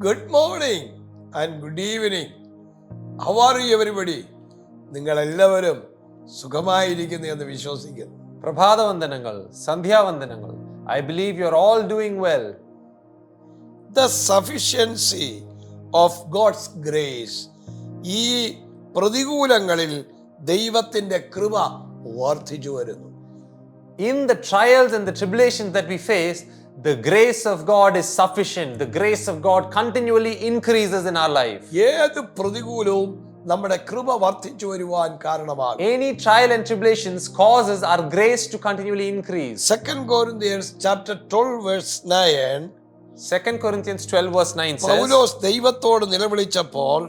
Good morning and good evening. How are you everybody? നിങ്ങളെല്ലാവരും സുഖമായിരിക്കുന്നു എന്ന് വിശ്വസിക്കുന്നു. പ്രഭാതവന്ദനങ്ങൾ, സന്ധ്യാവന്ദനങ്ങൾ. I believe you're all doing well. The sufficiency of God's grace. ഈ പ്രതികൂലങ്ങളിൽ ദൈവത്തിന്റെ കൃപ വർദ്ധിച്ചു വരുന്നു. In the trials and the tribulations that we face, the grace of God is sufficient. The grace of God continually increases in our life. ഏത് പ്രതികൂലവും നമ്മുടെ കൃപ വർദ്ധിച്ചു വരുവാൻ കാരണമാകും. Any trial and tribulations causes our grace to continually increase. 2 Corinthians chapter 12 verse 9. 2 Corinthians 12 verse 9 says, പൗലോസ് ദൈവത്തോട് നിലവിളിച്ചപ്പോൾ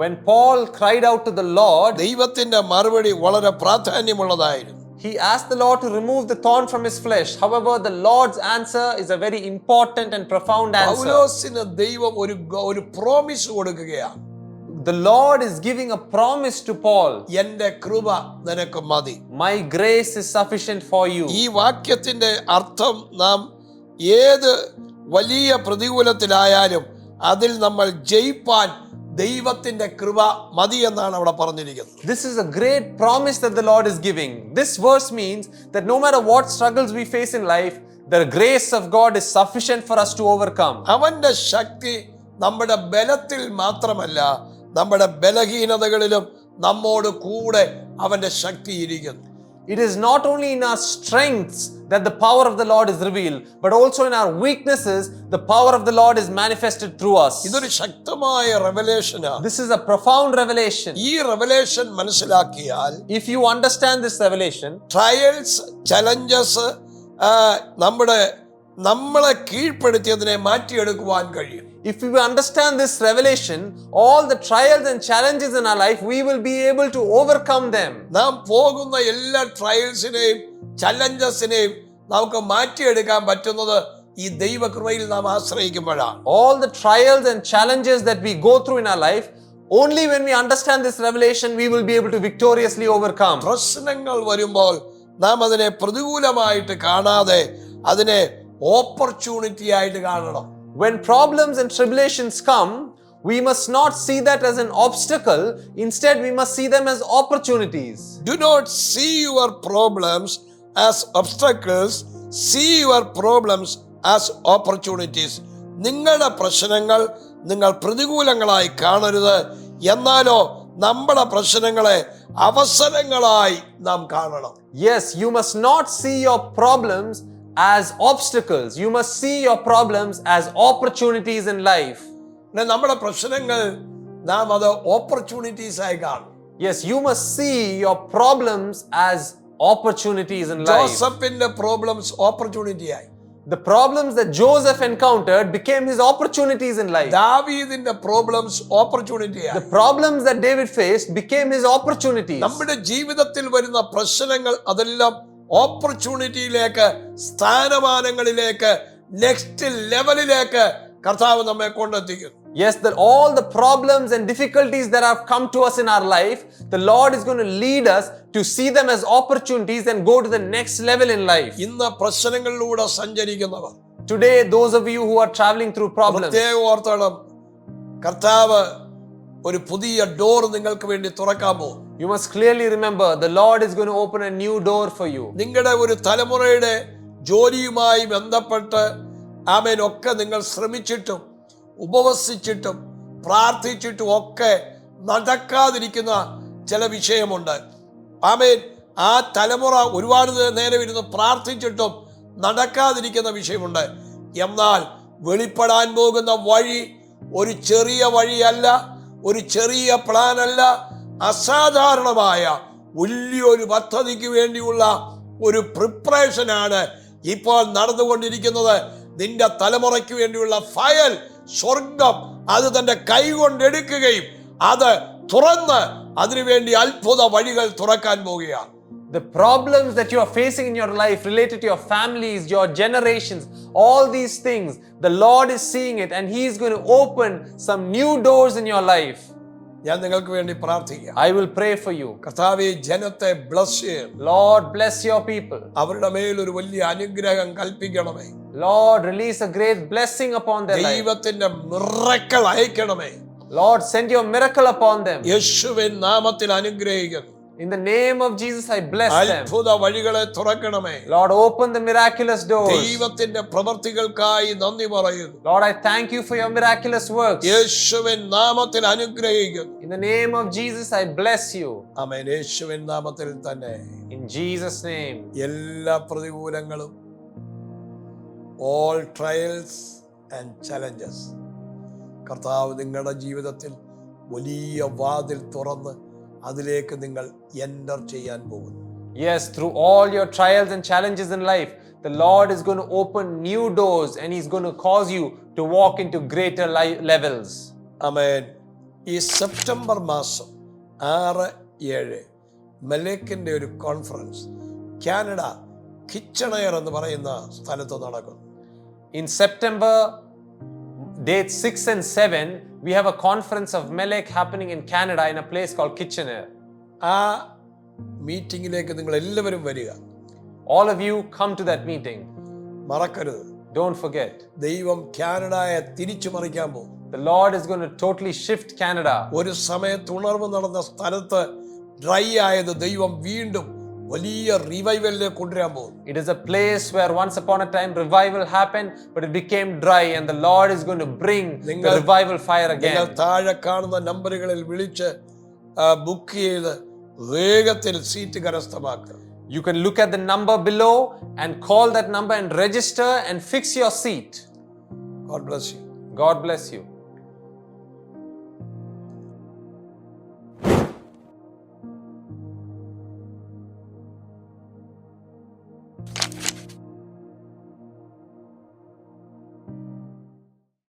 when Paul cried out to the Lord, ദൈവത്തിന്റെ മറുപടി വളരെ പ്രാധാന്യമുള്ളതായിരുന്നു. he asked the Lord to remove the thorn from his flesh. However, the Lord's answer is a very important and profound answer. പൗലോസിന് ദൈവം ഒരു promise കൊടുക്കുകയാണ്. The Lord is giving a promise to Paul. എന്റെ കൃപ നിനക്ക് മതി. My grace is sufficient for you. ഈ വാക്യത്തിന്റെ അർത്ഥം നാം ഏത് വലിയ പ്രതികൂലത്തിലായാലും അതിൽ നമ്മൾ ജയിപ്പാൻ ദൈവത്തിന്റെ കൃപ മതി എന്നാണ് അവിടെ പറഞ്ഞിരിക്കുന്നത്. This is a great promise that the Lord is giving. This verse means that no matter what struggles we face in life, the grace of God is sufficient for us to overcome. അവന്റെ ശക്തി നമ്മുടെ ബലത്തിൽ മാത്രമല്ല, നമ്മുടെ ബലഹീനതകളിലും നമ്മോട് കൂടെ അവന്റെ ശക്തി ഇരിക്കുന്നു. It is not only in our strengths that the power of the Lord is revealed, but also in our weaknesses, the power of the Lord is manifested through us. ഇതൊരു ശക്തമായ റെവലേഷനാണ്. This is a profound revelation. ഈ revelation മനസ്സിലാക്കിയാൽ If you understand this revelation, trials challenges നമ്മളെ കീഴ്പ്പെടുത്തിയതിനെ മാറ്റിയെടുക്കുവാൻ കഴിയും. if we understand this revelation, all the trials and challenges in our life, we will be able to overcome them. നാം പോകുന്ന എല്ലാ ട്രയൽസിനെയും ചലഞ്ചസിനെയും നമുക്ക് മാറ്റിയെടുക്കാൻ പറ്റുന്നത് ഈ ദൈവകൃപയിൽ നാം ആശ്രയിക്കുമ്പോഴാണ്. All the trials and challenges that we go through in our life, only when we understand this revelation, we will be able to victoriously overcome. പ്രശ്നങ്ങൾ വരുമ്പോൾ നാം അതിനെ പ്രതികൂലമായിട്ട് കാണാതെ അതിനെ ഓപ്പർച്യൂണിറ്റി ആയിട്ട് കാണണം. When problems and tribulations come, we must not see that as an obstacle. Instead, we must see them as opportunities. Do not see your problems as obstacles. See your problems as opportunities. നിങ്ങളുടെ പ്രശ്നങ്ങൾ നിങ്ങൾ പ്രതികൂലങ്ങളായി കാണരുത്, എന്നാലോ നമ്മുടെ പ്രശ്നങ്ങളെ അവസരങ്ങളായി നാം കാണണം. Yes, you must not see your problems as obstacles. You must see your problems as opportunities in life. നമ്മുടെ പ്രശ്നങ്ങൾ നാം അത് ഓപ്പർച്യൂണിറ്റീസ് ആയി കാണും. Yes, you must see your problems as opportunities in life. ജോസഫിന്റെ പ്രോബ്ലംസ് ഓപ്പർച്യൂണിറ്റി ആയി. The problems that Joseph encountered became his opportunities in life. ദാവീദിന്റെ problems opportunity ആയി. The problems that David faced became his opportunities. നമ്മുടെ ജീവിതത്തിൽ വരുന്ന പ്രശ്നങ്ങൾ അതെല്ലാം ഓപ്പർച്യൂണിറ്റിയിലേക്ക്, സ്ഥാനമാനങ്ങളിലേക്ക്, next ലെവലിലേക്ക് കർത്താവ് നമ്മെ കൊണ്ടെത്തിക്കും. Yes, that all the problems and difficulties that have come to us in our life, the Lord is going to lead us to see them as opportunities and go to the next level in life. ഇന്ന് പ്രശ്നങ്ങളിലൂടെ സഞ്ചരിക്കുന്നവർ, Today, those of you who are traveling through problems, പ്രത്യേകം ഓർത്തോണം, കർത്താവ് ഒരു പുതിയ door നിങ്ങൾക്ക് വേണ്ടി തുറക്കാൻ പോകും. you must clearly remember the Lord is going to open a new door for you. നിങ്ങളുടെ ഒരു തലമുറയുടെ ജോലിയുമായി ബന്ധപ്പെട്ട് ആമേൻ ഒക്കെ നിങ്ങൾ ശ്രമിച്ചിട്ടും ഉപവസിച്ചിട്ടും പ്രാർത്ഥിച്ചിട്ടും ഒക്കെ നടക്കാതിരിക്കുന്ന ചില വിഷയമുണ്ട്. ആമേൻ, ആ തലമുറ ഒരുപാട് നേരം ഇരുന്ന് പ്രാർത്ഥിച്ചിട്ടും നടക്കാതിരിക്കുന്ന വിഷയമുണ്ട്. എന്നാൽ വെളിപ്പെടാൻ പോകുന്ന വഴി ഒരു ചെറിയ വഴിയല്ല, ഒരു ചെറിയ പ്ലാൻ അല്ല, അസാധാരണമായ വലിയൊരു പദ്ധതിക്ക് വേണ്ടിയുള്ള ഒരു പ്രിപ്പറേഷനാണ് ഇപ്പോൾ നടന്നുകൊണ്ടിരിക്കുന്നത്. നിന്റെ തലമുറയ്ക്ക് വേണ്ടിയുള്ള ഫയൽ സ്വർഗം അത് തന്റെ കൈ കൊണ്ടെടുക്കുകയും അത് തുറന്ന് അതിനുവേണ്ടി അത്ഭുത വഴികൾ തുറക്കാൻ പോവുകയാണ്. The problems that you are facing in your life related to your families, your generations, all these things, the Lord is seeing it and He is going to open some new doors in your life. ഞാൻ നിങ്ങൾക്ക് വേണ്ടി പ്രാർത്ഥിക്കാം. I will pray for you. കർത്താവേ, ജനത്തെ bless ചെയ്യണം. Lord, bless your people. അവരുടെ മേൽ ഒരു വലിയ അനുഗ്രഹം കൽപ്പിക്കണമേ. Lord, release a great blessing upon their life. ദൈവത്തിന്റെ miracle അയക്കണമേ. Lord, send your miracle upon them. യേശുവിൻ നാമത്തിൽ അനുഗ്രഹിക്കുന്നു. In the name of Jesus, I bless them. അത്ഭുത വഴികളെ തുറക്കണമേ. Lord, open the miraculous doors. ദൈവത്തിന്റെ പ്രവൃത്തികൾക്കായി നന്ദി പറയുന്നു. Lord, I thank you for your miraculous works. യേശുവിൻ നാമത്തിൽ അനുഗ്രഹിക്കുന്നു. In the name of Jesus, I bless you. ആമേൻ. യേശുവിൻ നാമത്തിൽ തന്നെ In Jesus' name. എല്ലാ പ്രതികൂലങ്ങളും, all trials and challenges, കർത്താവ് നിങ്ങളുടെ ജീവിതത്തിൽ വലിയ വാതിൽ തുറന്ന് അതിലേക്ക് നിങ്ങൾ എൻ്റർ ചെയ്യാൻ പോകുന്നു. Yes, through all your trials and challenges in life, the Lord is going to open new doors and He's going to cause you to walk into greater levels. ആമേൻ. ഈ സെപ്റ്റംബർ മാസം 6-7 മെലേക്കിൻ്റെ ഒരു കോൺഫറൻസ് കാനഡ കിച്ചണയർ എന്ന് പറയുന്ന സ്ഥലത്ത് നടക്കും. In September, dates 6 and 7, we have a conference of Melek happening in Canada in a place called Kitchener. ആ മീറ്റിംഗിലേക്ക് നിങ്ങൾ എല്ലാവരും വരിക. All of you come to that meeting. മറക്കരുത്. Don't forget. ദൈവം കാനഡയെ തിരിച്ചു മറിക്കാൻ പോകും. The Lord is going to totally shift Canada. ഒരു സമയത്ത് ഉണർവ് നടന്ന സ്ഥലത്ത് ഡ്രൈ ആയത് ദൈവം വീണ്ടും വലിയ റിവൈവലിലേക്ക് കൊണ്ടുവരാൻ പോകും. It is a place where once upon a time revival happened, but it became dry, and the Lord is going to bring the revival fire നിങ്ങൾ again. താഴെ കാണുന്ന നമ്പറുകളിൽ വിളിച്ച് ബുക്ക് ചെയ്ത് വേഗത്തിൽ seat കരസ്ഥമാക്കുക. You can look at the number below and call that number and register and fix your seat. God bless you. God bless you.